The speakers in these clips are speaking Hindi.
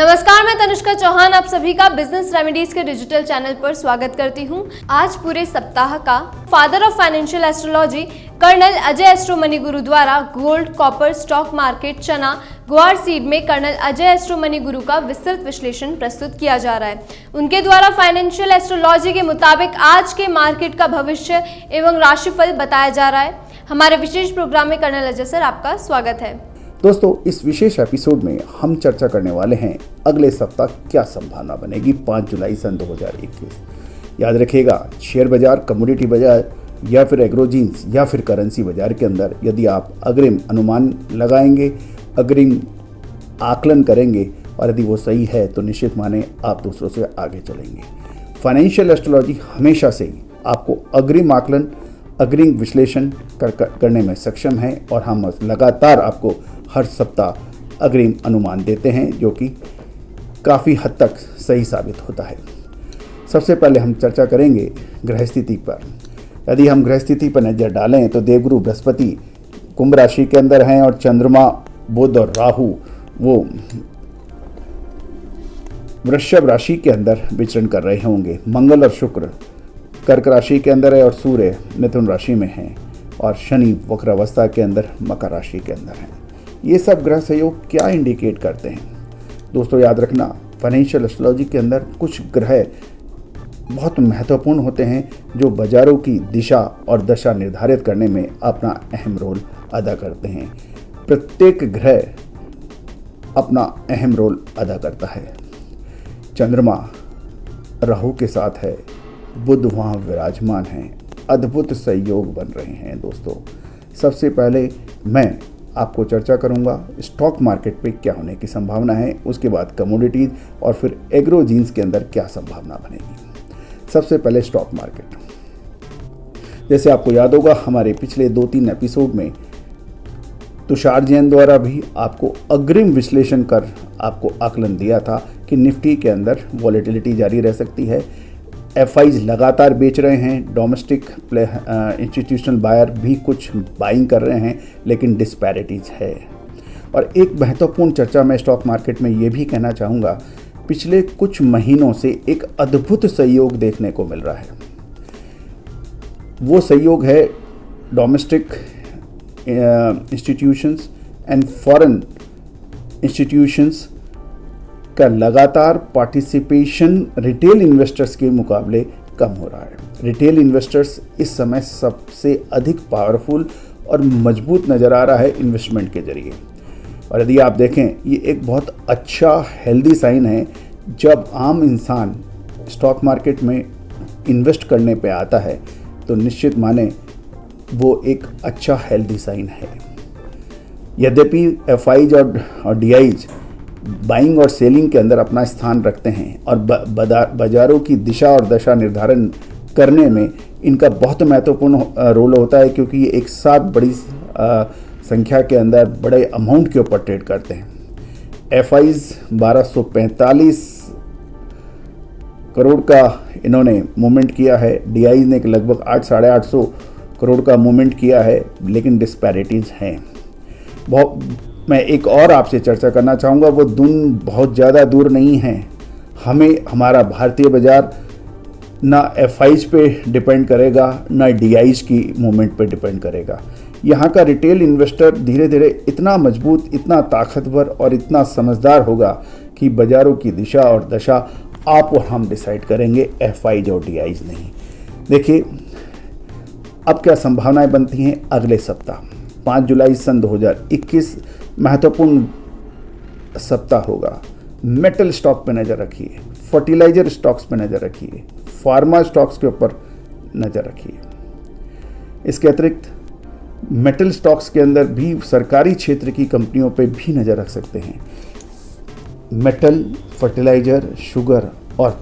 नमस्कार, मैं तनुष्का चौहान आप सभी का बिजनेस रेमेडीज के डिजिटल चैनल पर स्वागत करती हूं। आज पूरे सप्ताह का father of financial astrology colonel Ajay Astro Money Guru द्वारा गोल्ड, कॉपर, स्टॉक मार्केट, चना, ग्वार सीड में कर्नल अजय एस्ट्रो मनी गुरु का विस्तृत विश्लेषण प्रस्तुत किया जा रहा है। उनके द्वारा फाइनेंशियल एस्ट्रोलॉजी के मुताबिक आज के मार्केट का भविष्य एवं राशिफल बताया जा रहा है। हमारे विशेष प्रोग्राम में कर्नल अजय सर आपका स्वागत है। दोस्तों, इस विशेष एपिसोड में हम चर्चा करने वाले हैं अगले सप्ताह क्या संभावना बनेगी 5 जुलाई सन 2021। याद रखिएगा, शेयर बाजार, कमोडिटी बाजार या फिर एग्रोजीन्स या फिर करेंसी बाजार के अंदर यदि आप अग्रिम अनुमान लगाएंगे, अग्रिम आकलन करेंगे और यदि वो सही है तो निश्चित माने आप दूसरों से आगे चलेंगे। फाइनेंशियल एस्ट्रोलॉजी हमेशा से ही आपको अग्रिम आकलन, अग्रिम विश्लेषण करने में सक्षम है और हम लगातार आपको हर सप्ताह अग्रिम अनुमान देते हैं जो कि काफ़ी हद तक सही साबित होता है। सबसे पहले हम चर्चा करेंगे ग्रह स्थिति पर। यदि हम ग्रह स्थिति पर नज़र डालें तो देवगुरु बृहस्पति कुंभ राशि के अंदर हैं और चंद्रमा, बुध और राहु वो वृषभ राशि के अंदर विचरण कर रहे होंगे। मंगल और शुक्र कर्क राशि के अंदर है और सूर्य मिथुन राशि में है और शनि वक्र अवस्था के अंदर मकर राशि के अंदर है। ये सब ग्रह सहयोग क्या इंडिकेट करते हैं? दोस्तों याद रखना, फाइनेंशियल एस्ट्रोलॉजी के अंदर कुछ ग्रह बहुत महत्वपूर्ण होते हैं जो बाजारों की दिशा और दशा निर्धारित करने में अपना अहम रोल अदा करते हैं। प्रत्येक ग्रह अपना अहम रोल अदा करता है। चंद्रमा राहु के साथ है, बुध वहाँ विराजमान है, अद्भुत सहयोग बन रहे हैं। दोस्तों, सबसे पहले मैं आपको चर्चा करूंगा स्टॉक मार्केट पे क्या होने की संभावना है, उसके बाद कमोडिटीज और फिर एग्रोजीन्स के अंदर क्या संभावना बनेगी। सबसे पहले स्टॉक मार्केट। जैसे आपको याद होगा, हमारे पिछले 2-3 एपिसोड में तुषार जैन द्वारा भी आपको अग्रिम विश्लेषण कर आपको आकलन दिया था कि निफ्टी के अंदर वॉलेटिलिटी जारी रह सकती है। एफआईज लगातार बेच रहे हैं, डोमेस्टिक इंस्टीट्यूशनल बायर भी कुछ बाइंग कर रहे हैं, लेकिन डिस्पैरिटीज है। और एक महत्वपूर्ण चर्चा मैं स्टॉक मार्केट में ये भी कहना चाहूँगा, पिछले कुछ महीनों से एक अद्भुत सहयोग देखने को मिल रहा है। वो सहयोग है domestic institutions and foreign institutions का लगातार पार्टिसिपेशन रिटेल इन्वेस्टर्स के मुकाबले कम हो रहा है। रिटेल इन्वेस्टर्स इस समय सबसे अधिक पावरफुल और मजबूत नज़र आ रहा है इन्वेस्टमेंट के जरिए। और यदि आप देखें, ये एक बहुत अच्छा हेल्दी साइन है जब आम इंसान स्टॉक मार्केट में इन्वेस्ट करने पे आता है तो निश्चित माने वो एक अच्छा हेल्दी साइन है। यद्यपि एफआईज और डीआईज बाइंग और सेलिंग के अंदर अपना स्थान रखते हैं और बाजारों की दिशा और दशा निर्धारण करने में इनका बहुत महत्वपूर्ण रोल होता है, क्योंकि ये एक साथ बड़ी संख्या के अंदर बड़े अमाउंट के ऊपर ट्रेड करते हैं। एफआईज 1245 करोड़ का इन्होंने मूवमेंट किया है, डीआईज ने लगभग 800-850 करोड़ का मूवमेंट किया है, लेकिन डिस्पैरिटीज़ हैं। मैं एक और आपसे चर्चा करना चाहूँगा, वो दिन बहुत ज़्यादा दूर नहीं है। हमें हमारा भारतीय बाजार ना एफआईज पे डिपेंड करेगा ना डीआईज की मूवमेंट पे डिपेंड करेगा। यहाँ का रिटेल इन्वेस्टर धीरे धीरे इतना मजबूत, इतना ताकतवर और इतना समझदार होगा कि बाजारों की दिशा और दशा आप और हम डिसाइड करेंगे, एफआईज और डीआईज नहीं। देखिए अब क्या संभावनाएं बनती हैं अगले सप्ताह। 5 जुलाई सन 2021 महत्वपूर्ण सप्ताह होगा। मेटल स्टॉक पे नज़र रखिए, फर्टिलाइजर स्टॉक्स पे नज़र रखिए, फार्मा स्टॉक्स के ऊपर नज़र रखिए। इसके अतिरिक्त मेटल स्टॉक्स के अंदर भी सरकारी क्षेत्र की कंपनियों पे भी नज़र रख सकते हैं। मेटल, फर्टिलाइजर, शुगर और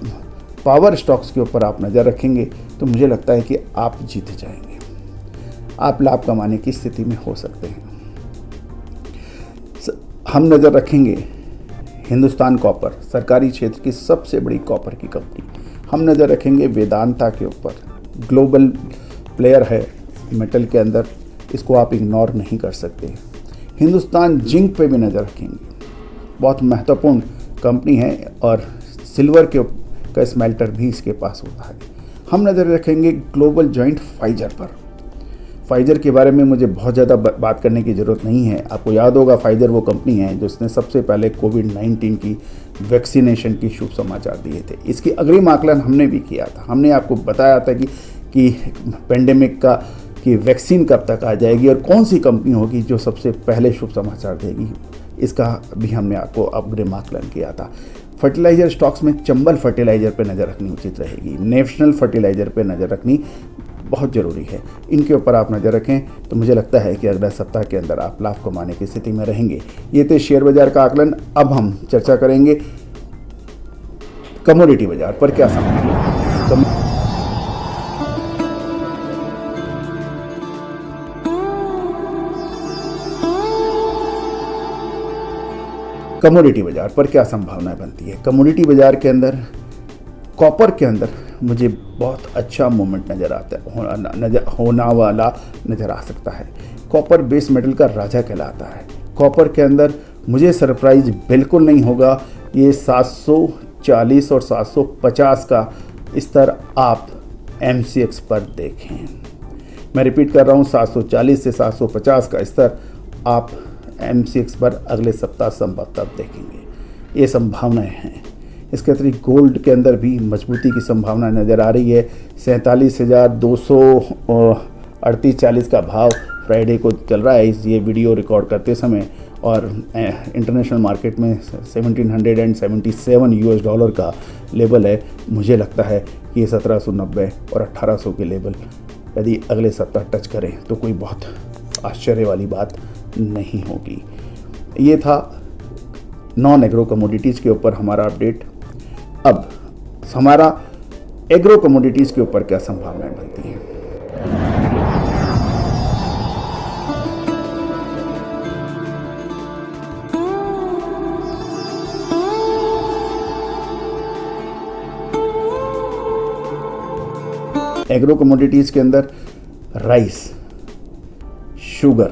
पावर स्टॉक्स के ऊपर आप नज़र रखेंगे तो मुझे लगता है कि आप जीत जाएंगे, आप लाभ कमाने की स्थिति में हो सकते हैं। हम नज़र रखेंगे हिंदुस्तान कॉपर, सरकारी क्षेत्र की सबसे बड़ी कॉपर की कंपनी। हम नज़र रखेंगे वेदांता के ऊपर, ग्लोबल प्लेयर है मेटल के अंदर, इसको आप इग्नोर नहीं कर सकते। हिंदुस्तान जिंक पे भी नज़र रखेंगे, बहुत महत्वपूर्ण कंपनी है और सिल्वर का स्मेल्टर भी इसके पास होता है। हम नज़र रखेंगे ग्लोबल जॉइंट फाइजर पर। फाइजर के बारे में मुझे बहुत ज़्यादा बात करने की ज़रूरत नहीं है। आपको याद होगा फाइजर वो कंपनी है जिसने सबसे पहले कोविड-19 की वैक्सीनेशन की शुभ समाचार दिए थे। इसकी अग्रिम आकलन हमने भी किया था। हमने आपको बताया था कि पेंडेमिक की वैक्सीन कब तक आ जाएगी और कौन सी कंपनी होगी जो सबसे पहले शुभ समाचार देगी। इसका भी हमने आपको अग्रिम आकलन किया था। फर्टिलाइज़र स्टॉक्स में चंबल फर्टिलाइज़र पर नज़र रखनी उचित रहेगी। नेशनल फर्टिलाइज़र पर नज़र रखनी बहुत ज़रूरी है। इनके ऊपर आप नज़र रखें तो मुझे लगता है कि अगले सप्ताह के अंदर आप लाभ कमाने की स्थिति में रहेंगे। ये थे शेयर बाजार का आकलन। अब हम चर्चा करेंगे कमोडिटी बाजार पर क्या संभावना है। कमोडिटी बाजार पर क्या संभावनाएं बनती है। कमोडिटी बाजार के अंदर कॉपर के अंदर मुझे बहुत अच्छा मूवमेंट नज़र आता है, होना वाला नज़र आ सकता है। कॉपर बेस मेटल का राजा कहलाता है। कॉपर के अंदर मुझे सरप्राइज बिल्कुल नहीं होगा ये 740 और 750 का स्तर आप MCX पर देखें। मैं रिपीट कर रहा हूँ, 740 से 750 का स्तर आप MCX पर अगले सप्ताह संभवतः देखेंगे। ये संभावनाएं हैं। इसके अतिरिक्त गोल्ड के अंदर भी मजबूती की संभावना नज़र आ रही है। 47,238-40 का भाव फ्राइडे को चल रहा है ये वीडियो रिकॉर्ड करते समय, और इंटरनेशनल मार्केट में 1777 US डॉलर का लेवल है। मुझे लगता है कि ये 1790 और 1800 के लेवल यदि अगले सप्ताह टच करें तो कोई बहुत आश्चर्य वाली बात नहीं होगी। ये था नॉन एग्रो कमोडिटीज़ के ऊपर हमारा अपडेट। अब हमारा एग्रो कमोडिटीज़ के ऊपर क्या संभावनाएं बनती हैं। एग्रो कमोडिटीज़ के अंदर राइस, शुगर,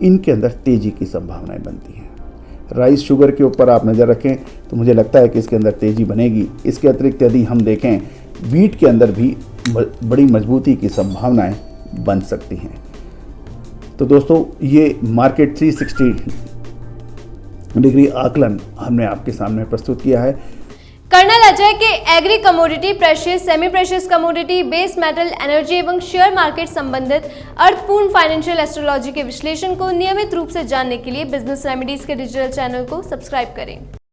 इनके अंदर तेज़ी की संभावनाएं बनती हैं। राइस शुगर के ऊपर आप नज़र रखें तो मुझे लगता है कि इसके अंदर तेज़ी बनेगी। इसके अतिरिक्त यदि हम देखें वीट के अंदर भी बड़ी मजबूती की संभावनाएं बन सकती हैं। तो दोस्तों ये मार्केट 360 डिग्री आकलन हमने आपके सामने प्रस्तुत किया है। कर्नल अजय के agree commodity, precious, semi precious commodity, base metal, energy एवं शेयर मार्केट संबंधित अर्थपूर्ण फाइनेंशियल एस्ट्रोलॉजी के विश्लेषण को नियमित रूप से जानने के लिए बिजनेस रेमेडीज के डिजिटल चैनल को सब्सक्राइब करें।